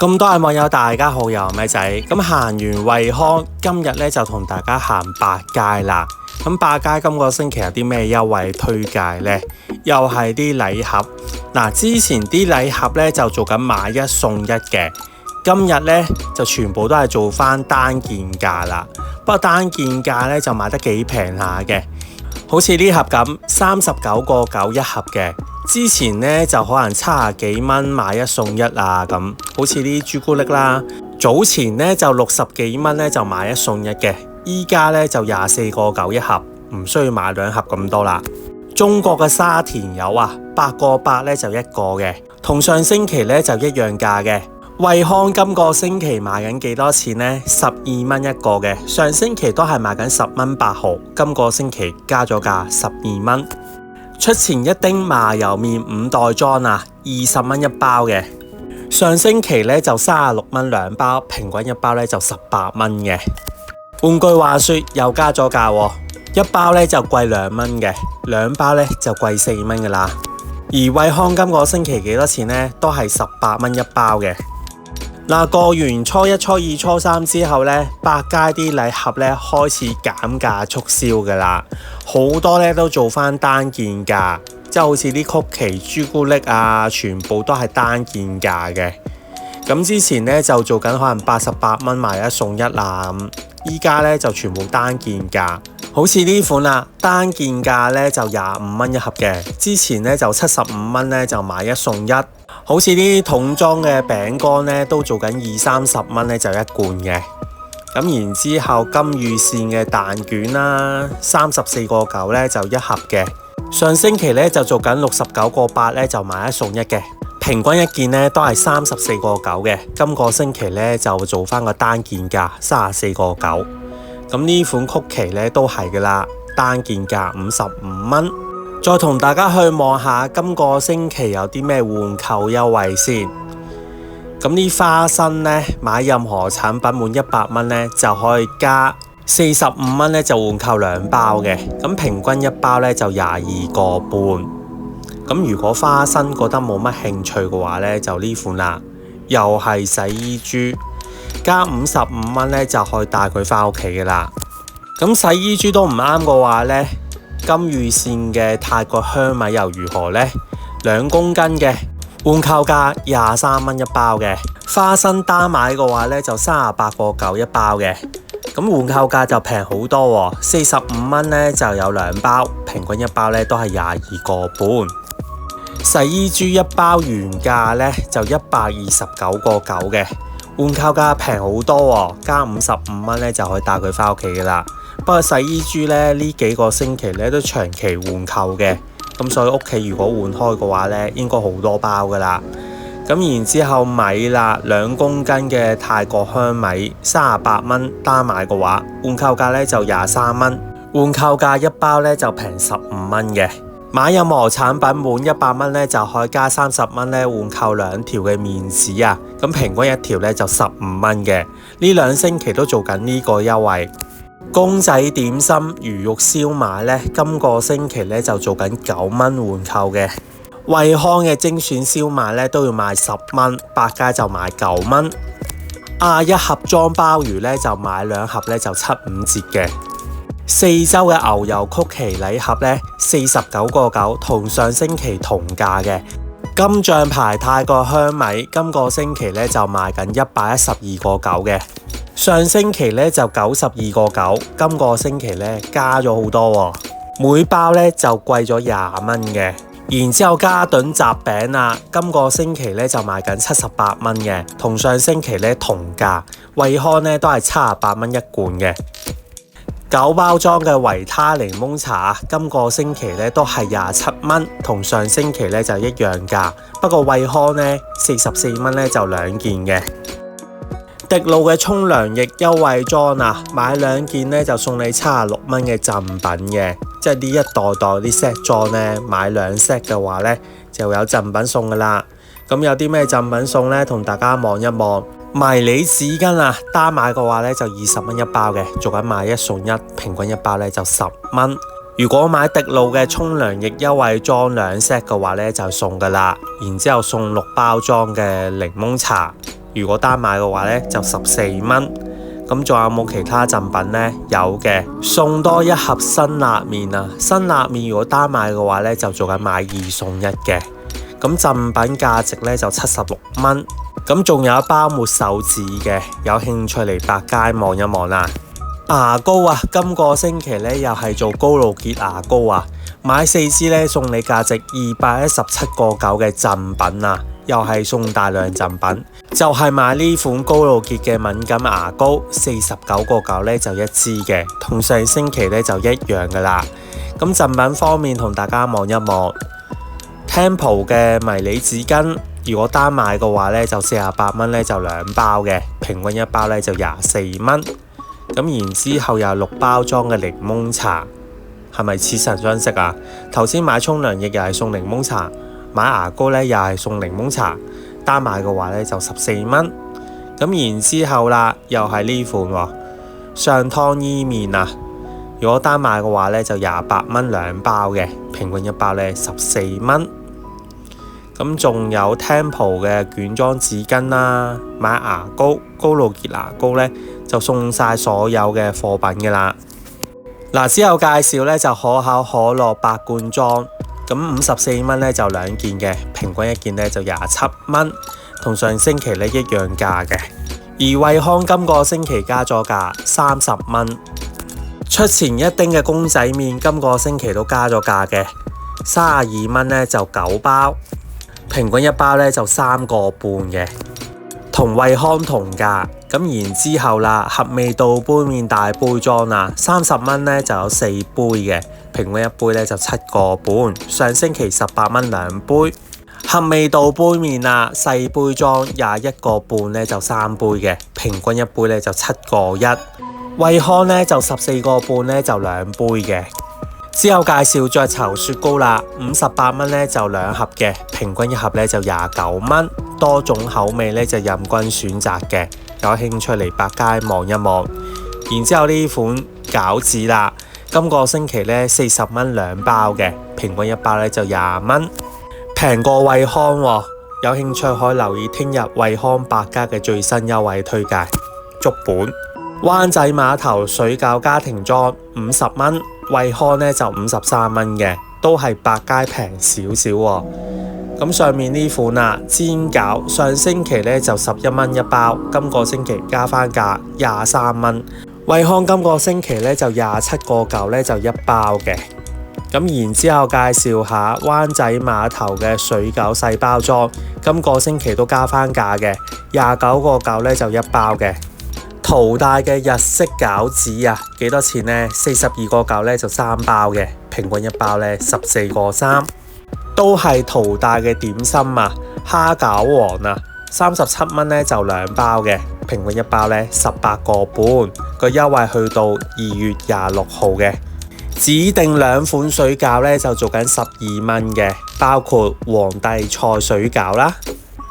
咁多位網友大家好，又係咪仔？咁行完惠康，今日咧就同大家行百佳啦。咁百佳今個星期有啲咩優惠推介呢？又係啲禮盒。之前啲禮盒咧就做緊買一送一嘅，今日咧就全部都係做翻單件價啦。不過單件價咧就買得幾平下嘅，好似呢盒咁39.9一盒嘅。之前呢就可能70幾蚊買一送一啊，咁好似啲朱古力啦，早前呢就60幾蚊呢就買一送一嘅，依家呢就24.9一盒，唔需要買2盒咁多啦。中國嘅沙田柚啊，8.8呢就1個嘅，同上星期呢就一樣價嘅。惠康今個星期賣緊幾多錢呢？12蚊一個嘅，上星期都係賣緊10蚊8毫，今個星期加咗價12蚊。出前一丁麻油麵5袋裝啊，20蚊一包嘅。上星期咧就36蚊2包，平均一包咧就18蚊嘅。換句話說，又加咗價喎，一包咧就貴2蚊嘅，2包咧就貴4蚊噶啦。而惠康今個星期幾多錢呢？都係18蚊一包嘅。過完初一、初二、初三之後呢，百佳啲禮盒呢開始減價促銷噶啦，好多呢都做翻單件價，即係好似啲曲奇、朱古力啊，全部都係單件價嘅。咁之前呢就做緊可能88蚊買一送一啊，咁依家呢就全部單件價。好似呢款啦，單件價呢就25蚊一盒嘅，之前呢就75蚊呢就買一送一。好似啲桶裝嘅餅乾呢都做緊20-30蚊呢就一罐嘅。咁然之後金御膳嘅蛋卷啦，34.9呢就一盒嘅。上星期呢就做緊69.8呢就買一送一嘅，平均一件呢都係34.9嘅。今個星期呢就做翻個單件價34.9。咁呢款曲奇呢都係噶啦，單件價55蚊。再同大家去望下今個星期有啲咩換購優惠先。咁啲花生呢，買任何產品滿100蚊呢就可以加45蚊呢就換購2包嘅。咁平均一包呢就22.5。咁如果花生覺得冇乜興趣嘅話呢，就呢款啦，又係洗衣珠，加55蚊呢就可以帶佢返屋企嘅啦。咁洗衣珠都唔啱嘅話呢，金御膳嘅泰國香米油如何呢？2公斤嘅換購價23蚊一包嘅，花生單買嘅話呢就38.9一包嘅，咁換購價就平好多喎，45蚊呢就有2包，平均一包呢都係22.5。洗衣珠一包原價呢就129.9嘅，換購價平好多喎，加55蚊呢就可以帶佢返屋企嘅啦。不過洗衣珠呢幾個星期呢都長期換購嘅，咁所以屋企如果換開嘅話呢，應該好多包噶啦。咁然之後米啦，2公斤嘅泰國香米38蚊單買嘅話，換購價呢就23蚊，換購價一包呢就平15蚊嘅。買任何產品滿100蚊呢就可以加30蚊呢換購2條嘅麵紙啊，咁平均一條呢就15蚊嘅。呢2星期都做緊呢個優惠。公仔點心、魚肉燒賣呢，今個星期呢就做緊9蚊換購嘅。惠康嘅精選燒賣呢都要賣10蚊，百佳就賣9蚊。一盒裝鮑魚呢就買2盒呢就75折嘅。4洲嘅牛油曲奇禮盒呢49.9，同上星期同價嘅。金獎牌泰國香米今個星期呢就賣緊112.9嘅。上星期呢就92.9，今個星期呢加咗好多喎，每包呢就貴咗20蚊嘅。然之後嘉頓雜餅啊，今個星期呢就賣緊78蚊嘅，同上星期呢同價。惠康呢都係78蚊一罐嘅。9包裝嘅維他檸檬茶，今個星期呢都係27蚊，同上星期呢就一樣價。不過惠康呢44蚊呢就2件嘅。滴露嘅沖涼液優惠裝啊，買2件呢就送你76蚊嘅贈品嘅，即係呢一袋啲 set 裝呢，買2 set 嘅話呢就有贈品送噶啦。咁有啲咩贈品送呢？同大家望一望。迷你紙巾啊，單買嘅話呢就20蚊一包嘅，做緊買一送一，平均一包呢就10蚊。如果買滴露嘅沖涼液優惠裝2 set 嘅話呢就送噶啦，然之後送6包裝嘅檸檬茶。如果單買嘅話呢，就14蚊。咁仲有冇其他贈品呢？有嘅，送多一盒辛辣麵啊！辛辣麵如果單買嘅話呢，就做緊買2送1嘅。咁贈品價值呢，就76蚊。咁仲有一包抹手紙嘅，有興趣嚟百佳望一望啦。牙膏啊，今個星期呢，又係做高露潔牙膏啊！買4支呢，送你價值217.9嘅贈品啊！又係送大量贈品，就係買呢款高露潔嘅敏感牙膏，49.9呢就1支嘅，同上星期呢就一樣噶啦。咁贈品方面同大家望一望 ，Tempo 嘅迷你紙巾，如果單買嘅話呢，就48蚊呢就2包嘅，平均一包呢就24蚊。咁然之後又6包裝嘅檸檬茶，係咪似曾相識啊？頭先買沖涼液又係送檸檬茶。買牙膏呢又係送檸檬茶，單買嘅話呢就14蚊。咁然之後啦，又係呢款喎，上湯伊麵啊。如果單買嘅話呢就28蚊2包嘅，平均一包呢14蚊。咁仲有 Tempo 嘅卷裝紙巾啦，買牙膏高露潔牙膏呢就送晒所有嘅貨品㗎啦。嗱，之後介紹呢就可口可樂8罐裝。咁54蚊呢就2件嘅，平均一件呢就27蚊，同上星期呢一樣價嘅。而惠康今個星期加咗價30蚊，出前一丁嘅公仔麵今個星期都加咗價嘅，32蚊呢就9包，平均一包呢就3個半嘅，同惠康同價。咁然之後啦，合味道杯麵大杯裝啊，30蚊呢就有4杯嘅，平均一杯呢就7個半。上星期18蚊2杯。合味道杯麵啊，細杯裝21個半呢就3杯嘅，平均一杯呢就7個1。惠康呢就14個半呢就2杯嘅。之後介紹雀巢雪糕啦，58蚊呢就2盒嘅，平均一盒呢就29蚊，多種口味呢就任君選擇嘅。有興趣嚟百佳望一望。然之後呢款餃子啦，今個星期呢40蚊2包嘅，平均一包呢就20蚊，平過惠康喎。有興趣可以留意聽日惠康百佳嘅最新優惠推介。竹本灣仔碼頭水餃家庭裝50蚊，惠康呢就53蚊嘅，都係百佳平少少喎。咁上面呢款啊，煎餃上星期呢就11蚊一包，今個星期加返價23蚊。惠康今個星期呢就27.9呢就1包嘅。咁然之後介紹下灣仔碼頭嘅水餃細包裝，今個星期都加返價嘅，29.9呢就1包嘅。淘大嘅日式餃子啊，幾多錢呢？42.9呢就3包嘅，平均一包呢14.3。都係淘大嘅點心啊，蝦餃王啊，37蚊呢就2包嘅，平均一包呢18.5，個優惠去到2月26號嘅。指定2款水餃呢就做緊12蚊嘅，包括皇帝菜水餃啦，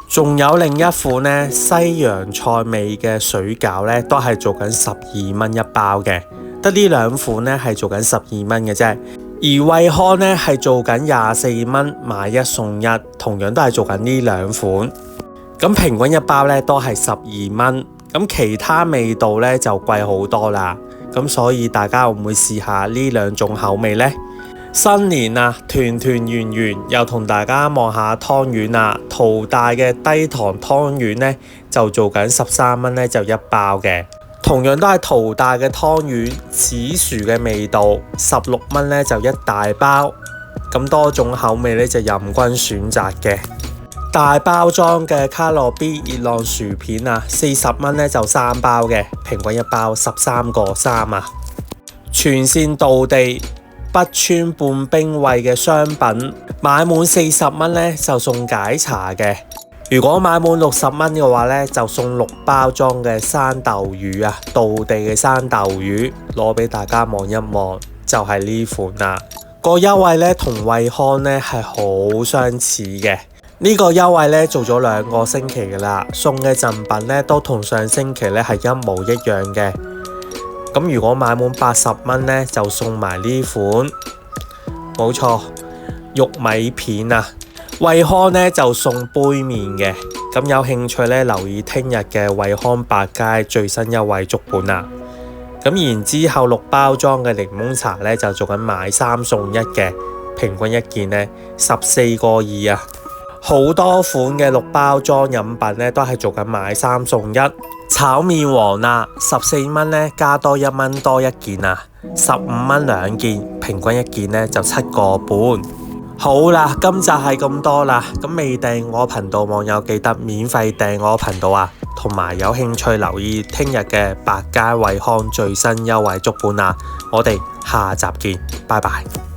仲有另一款呢西洋菜味嘅水餃呢都係做緊12蚊一包嘅，得呢2款呢係做緊12蚊嘅啫。而惠康呢係做緊24蚊買1送1，同樣都係做緊呢2款。咁平均一包呢都係12蚊。咁其他味道呢就貴好多啦。咁所以大家會唔會試下呢2種口味呢？新年啊，團團圓圓，又同大家望下湯圓啊。淘大嘅低糖湯圓呢就做緊13蚊呢就1包嘅。同樣都係淘大嘅湯圓，紫薯嘅味道，16蚊呢就1大包，咁多種口味呢就任君選擇嘅。大包裝嘅卡樂 B 熱浪薯片啊，40蚊呢就3包嘅，平均一包13.3啊。全線道地北川半冰味嘅商品，買滿40蚊呢就送解茶嘅。如果買滿60蚊嘅話呢，就送6包裝嘅生豆魚啊，道地嘅生豆魚，攞俾大家望一望，就係呢款啦。個優惠呢同惠康呢係好相似嘅。呢個優惠呢做咗2個星期噶啦，送嘅贈品呢都同上星期呢係一模一樣嘅。咁如果買滿80蚊呢，就送埋呢款，冇錯，玉米片啊。惠康呢就送杯麵嘅，咁有興趣咧，留意聽日嘅惠康百佳最新優惠足本啦。咁然之後6包裝嘅檸檬茶咧就做緊買3送1嘅，平均一件咧14個2啊。好多款嘅6包裝飲品咧都係做緊買3送1。炒麵王啦，14蚊咧加多1蚊多一件啊，15蚊2件，平均一件咧就7個半。好啦，今集係咁多啦，咁未訂我頻道網友記得免費訂我頻道啊，同埋有興趣留意聽日嘅百佳惠康最新優惠足本啊，我哋下集見，拜拜。